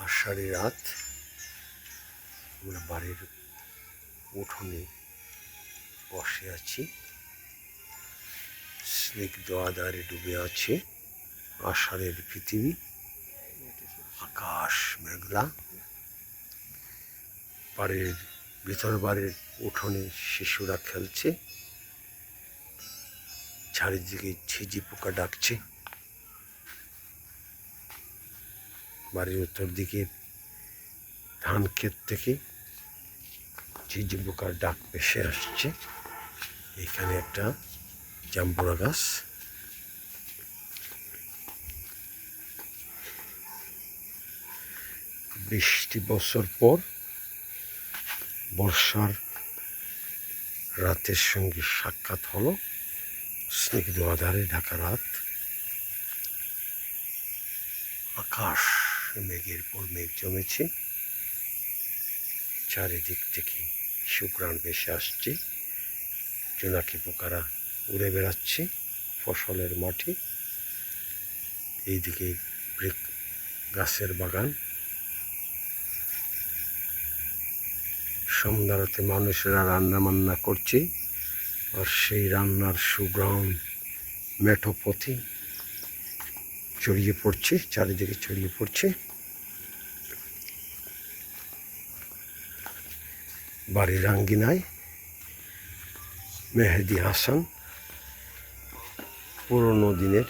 আষাঢ়ি রাত, আমরা বাড়ির উঠোনে বসে আছি। স্নিগ্ধ আধারে ডুবে আছে আষাঢ়ের পৃথিবী। আকাশ মেঘলা। বাড়ির ভিতর বাড়ির উঠোনে শিশুরা খেলছে। চারিদিকে ঝিঝি পোকা ডাকছে। বাড়ির উত্তর দিকে ধান ক্ষেত থেকে ঝিঝি পোকার ডাক ভেসে আসছে। এখানে একটা জাম্বুরা গাছ। বৃষ্টি বছর পর বর্ষার রাতের সঙ্গে সাক্ষাৎ হলো। স্নিগ্ধ আধারে ঢাকা রাত। আকাশ মেঘের পর মেঘ জমেছে। চারিদিক থেকে সুঘ্রাণ ভেসে আসছে। জোনাকি পোকারা উড়ে বেড়াচ্ছে ফসলের মাঠে। এইদিকে গাছের বাগান। সন্ধ্যারাতে মানুষেরা রান্না বান্না করছে, আর সেই রান্নার সুঘ্রাণ মেঠো পথে ছড়িয়ে পড়ছে, চারিদিকে ছড়িয়ে পড়ছে। বাড়ির আঙ্গিনায় মেহেদি হাসান পুরনো দিনের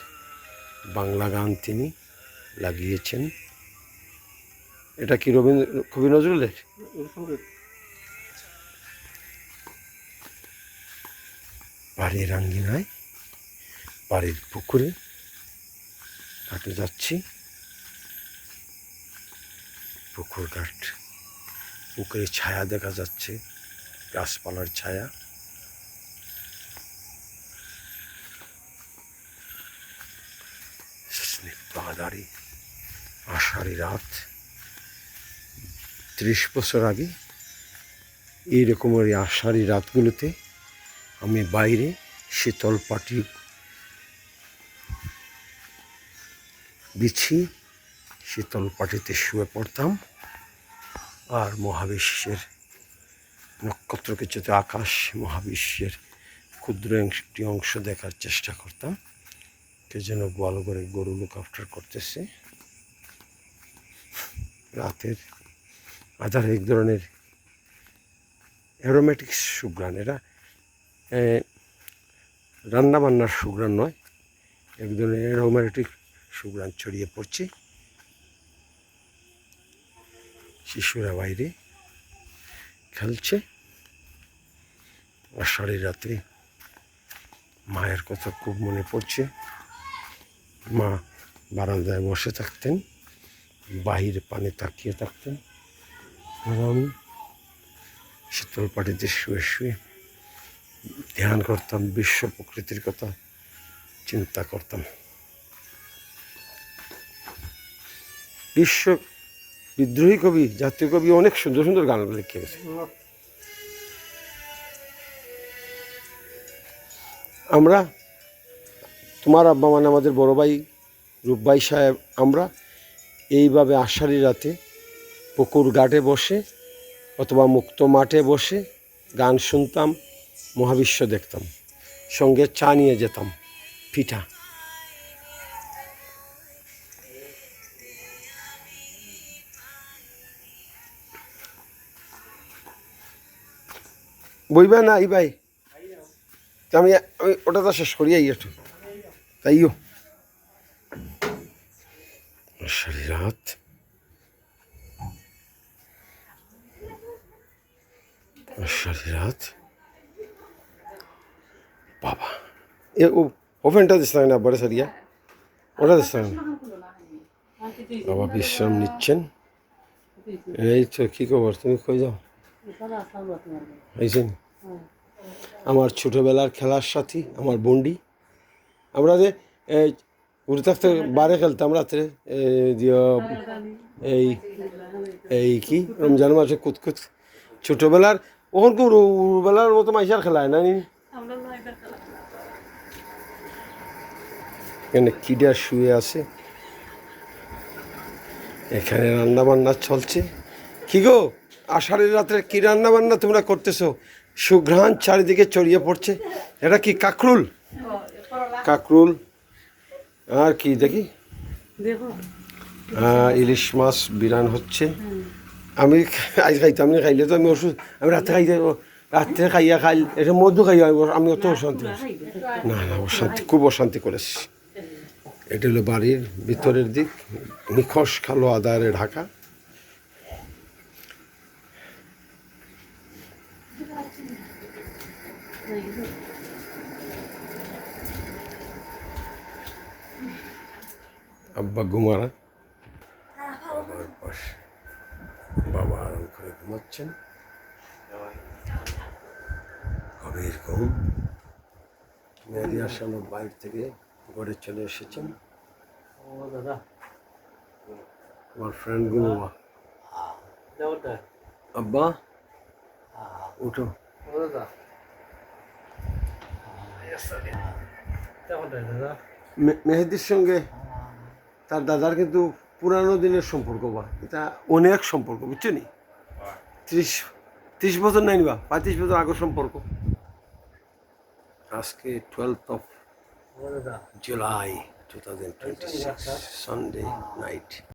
বাংলা গান তিনি লাগিয়েছেন। এটা কি কবি নজরুলের? বাড়ির আঙ্গিনায় বাড়ির পুকুরে হাঁটে যাচ্ছি। পুকুর ঘাট, পুকুরে ছায়া দেখা যাচ্ছে, গাছপালার ছায়া। স্নিগ্ধ আধারে আষাঢ়ি রাত। 30 বছর আগে এইরকমের আষাঢ়ি রাতগুলোতে আমি বাইরে শীতল পাটি বিছিয়ে শীতল পাটিতে শুয়ে পড়তাম, আর মহাবিশ্বের নক্ষত্রকিচিত আকাশ, মহাবিশ্বের ক্ষুদ্র একটি অংশ দেখার চেষ্টা করতাম। কে যেন গোয়াল করে গরু লুক আফটার করতেছে। রাতের আধারে এক ধরনের অ্যারোমেটিক সুঘ্রাণ। এরা রান্না বান্নার সুঘ্রাণ নয়, এক ধরনের অ্যারোমেটিক সুঘ্রাণ ছড়িয়ে পড়ছে। শিশুরা বাইরে খেলছে। আষাঢ়ি রাতে মায়ের কথা খুব মনে পড়ছে। মা বারান্দায় বসে থাকতেন, বাহিরে পানে তাকিয়ে থাকতেন, আর আমি শীতল পাটিতে শুয়ে শুয়ে ধ্যান করতাম, বিশ্ব প্রকৃতির কথা চিন্তা করতাম। বিশ্ব বিদ্রোহী কবি, জাতীয় কবি অনেক সুন্দর সুন্দর গান লিখে গেছে। আমরা, তোমার আব্বা মানে আমাদের বড় ভাই রূপ ভাই সাহেব, আমরা এইভাবে আষাঢ়ি রাতে পুকুর ঘাটে বসে অথবা মুক্ত মাঠে বসে গান শুনতাম, মহাবিশ্ব দেখতাম, সঙ্গে চা নিয়ে যেতাম, পিঠা। বইবা না এই ভাই, আমি ওটা তো শেষ করি একটু, তাইও। আষাঢ়ি রাত, আষাঢ়ি রাত। বাবা এ ওভেনটা দিস না বড় সারিয়া, ওটা দিস না। বাবা বিশ্রাম নিচ্ছেন। এই তো কী খবর, তুমি কই যাও? আইছেন আমার ছোটোবেলার খেলার সাথী, আমার বন্ডি। আমরা যে ঘুরে থাকতে বারে খেলতাম রাত্রে, এই এই কি রমজান মাসে কুতকুত। ছোটোবেলার ওখান বেলার মতো মাইসার খেলায় না নি। এখানে কিডা শুয়ে আছে, এখানে রান্না বান্না চলছে। কি গো, আষাঢ়ের রাত্রে কি রান্না বান্না তোমরা করতেছো? সুঘ্রাণ চারিদিকে ছড়িয়ে পড়ছে। এটা কি কাকরুল? কাকরুল আর কি দেখি, ইলিশ মাছ বিরান হচ্ছে। আমি আজ খাইতাম না, খাইলে তো আমি ওষুধ, আমি রাত্রে খাইতে, রাত্রে খাইয়া খাই এটা মধু খাইয়া আমি অত অশান্তি। না না, অশান্তি, খুব অশান্তি করেছি। এটা হলো বাড়ির ভিতরের দিক, নিখোঁজ কালো আদারে ঢাকা। আব্বা ঘুমারা, বাবার পাশে বাবা আরাম করে ঘুমাচ্ছেন, গভীর ঘুম। মেহেদি হাসান বাইরে থেকে ঘরে চলে এসেছেন। আমার ফ্রেন্ড গুলো, আব্বা উঠো। মেহেদির সঙ্গে তার দাদার কিন্তু পুরানো দিনের সম্পর্ক, বা এটা অনেক সম্পর্ক, বুঝছো নি? 30 বছর নাই বা 35 বছর আগের সম্পর্ক। আজকে 12th July 2026 Sunday night.